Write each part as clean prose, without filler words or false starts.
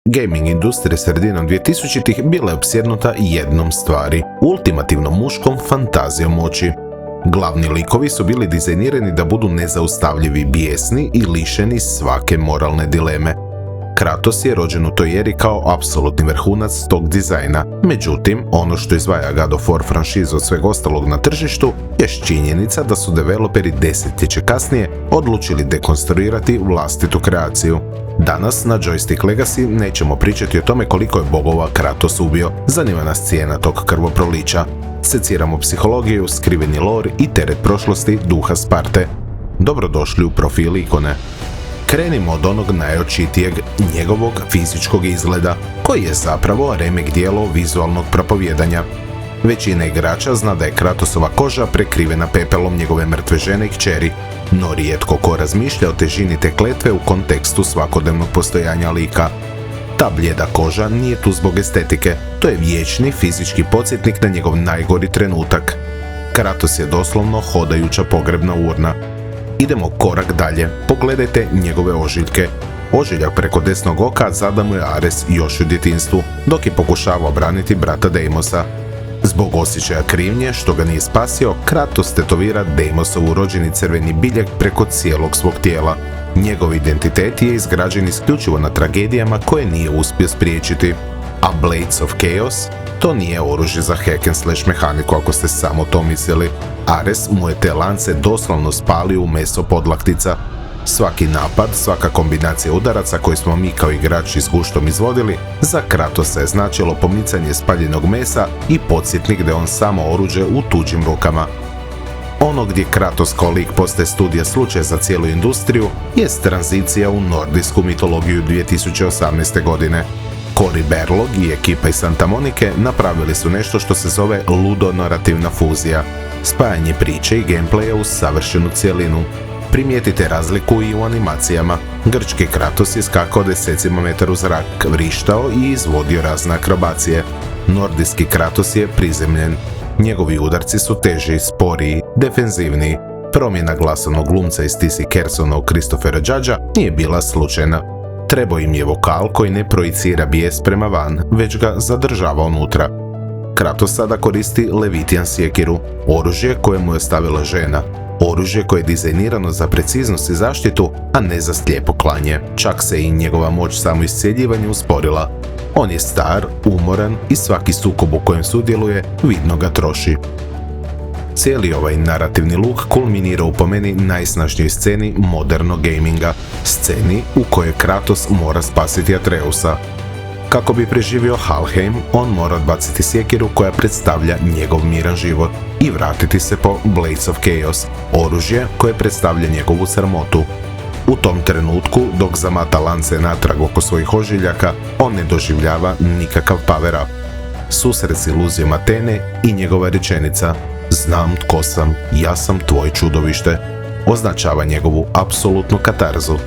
Gaming industrija sredinom 2000-ih bila je opsjednuta jednom stvari, ultimativnom muškom fantazijom moći. Glavni likovi su bili dizajnirani da budu nezaustavljivi, bijesni i lišeni svake moralne dileme. Kratos je rođen u toj eri kao apsolutni vrhunac tog dizajna, međutim, ono što izdvaja God of War franšizu od sveg ostalog na tržištu je činjenica da su developeri desetljeće kasnije odlučili dekonstruirati vlastitu kreaciju. Danas na Joystick Legacy nećemo pričati o tome koliko je bogova Kratos ubio, zanima nas cijena tog krvoprolića. Seciramo psihologiju, skriveni lore i teret prošlosti duha Sparte. Dobrodošli u Profil ikone. Krenimo od onog najočitijeg, njegovog fizičkog izgleda, koji je zapravo remek dijelo vizualnog propovijedanja. Većina igrača zna da je Kratosova koža prekrivena pepelom njegove mrtve žene i kćeri, no rijetko ko razmišlja o težini te kletve u kontekstu svakodnevnog postojanja lika. Ta blijeda koža nije tu zbog estetike, to je vječni fizički podsjetnik na njegov najgori trenutak. Kratos je doslovno hodajuća pogrebna urna. Idemo korak dalje, pogledajte njegove ožiljke. Ožiljak preko desnog oka zada mu je Ares još u djetinjstvu, dok je pokušavao braniti brata Deimosa. Zbog osjećaja krivnje što ga nije spasio, Kratos tetovira Deimosovu rođeni crveni biljeg preko cijelog svog tijela. Njegov identitet je izgrađen isključivo na tragedijama koje nije uspio spriječiti. A Blades of Chaos? To nije oružje za hack and slash mehaniku ako ste samo to mislili. Ares mu je te lance doslovno spalio u meso podlaktica. Svaki napad, svaka kombinacija udaraca koju smo mi kao igrači s guštom izvodili, za Kratosa je značilo pomicanje spaljenog mesa i podsjetnik da je on samo oruđe u tuđim rukama. Ono gdje Kratos kao lik postaje studija slučaj za cijelu industriju jest tranzicija u nordijsku mitologiju 2018. godine. Cory Barlog i ekipa iz Santa Monike napravili su nešto što se zove ludo-narativna fuzija, spajanje priče i gameplaya u savršenu cjelinu. Primijetite razliku i u animacijama. Grčki Kratos je skakao desecima metara u zrak, vrištao i izvodio razne akrobacije. Nordijski Kratos je prizemljen. Njegovi udarci su teži, sporiji, defenzivniji. Promjena glasanog glumca iz T.C. Kersona u Christophera Judgea nije bila slučajna. Trebao im je vokal koji ne projicira bijes prema van, već ga zadržava unutra. Kratos sada koristi Levitian sjekiru, oružje koje mu je stavila žena. Oružje koje je dizajnirano za preciznost i zaštitu, a ne za slijepo klanje. Čak se i njegova moć samoiscjeljivanja usporila. On je star, umoran i svaki sukob u kojem sudjeluje vidno ga troši. Cijeli ovaj narativni luk kulminira u po meni najsnažnijoj sceni modernog gaminga, sceni u kojoj Kratos mora spasiti Atreusa. Kako bi preživio Helheim, on mora odbaciti sjekiru koja predstavlja njegov miran život i vratiti se po Blades of Chaos, oružje koje predstavlja njegovu sramotu. U tom trenutku, dok zamata lance natrag oko svojih ožiljaka, on ne doživljava nikakav power up. Susret s iluzijom Atene i njegova rečenica "Znam tko sam, ja sam tvoj čudovište" označava njegovu apsolutnu katarzu.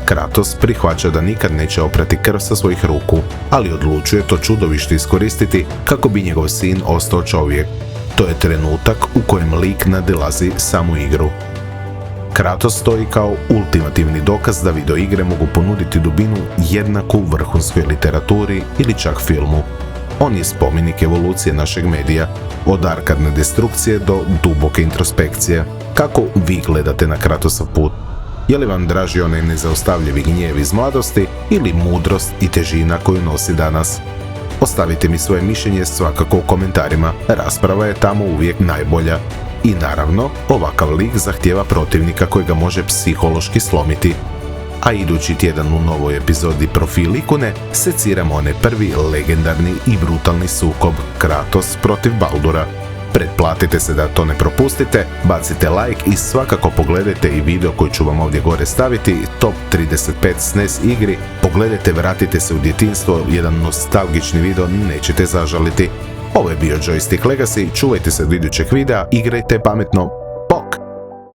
Kratos prihvaća da nikad neće oprati krv sa svojih ruku, ali odlučuje to čudovište iskoristiti kako bi njegov sin ostao čovjek. To je trenutak u kojem lik nadilazi samu igru. Kratos stoji kao ultimativni dokaz da videoigre mogu ponuditi dubinu jednaku vrhunskoj literaturi ili čak filmu. On je spomenik evolucije našeg medija, od arkadne destrukcije do duboke introspekcije. Kako vi gledate na Kratosov put? Je li vam draži onaj nezaustavljivi gnjev iz mladosti ili mudrost i težina koju nosi danas? Ostavite mi svoje mišljenje svakako u komentarima, rasprava je tamo uvijek najbolja. I naravno, ovakav lik zahtijeva protivnika koji ga može psihološki slomiti. A idući tjedan u novoj epizodi Profil ikone seciramo onaj prvi legendarni i brutalni sukob Kratos protiv Baldura. Pretplatite se da to ne propustite, bacite like i svakako pogledajte i video koji ću vam ovdje gore staviti, top 35 SNES igri, pogledajte, vratite se u djetinjstvo, jedan nostalgični video, nećete zažaliti. Ovo je bio Joystick Legacy, čuvajte se do idućeg videa, igrajte pametno,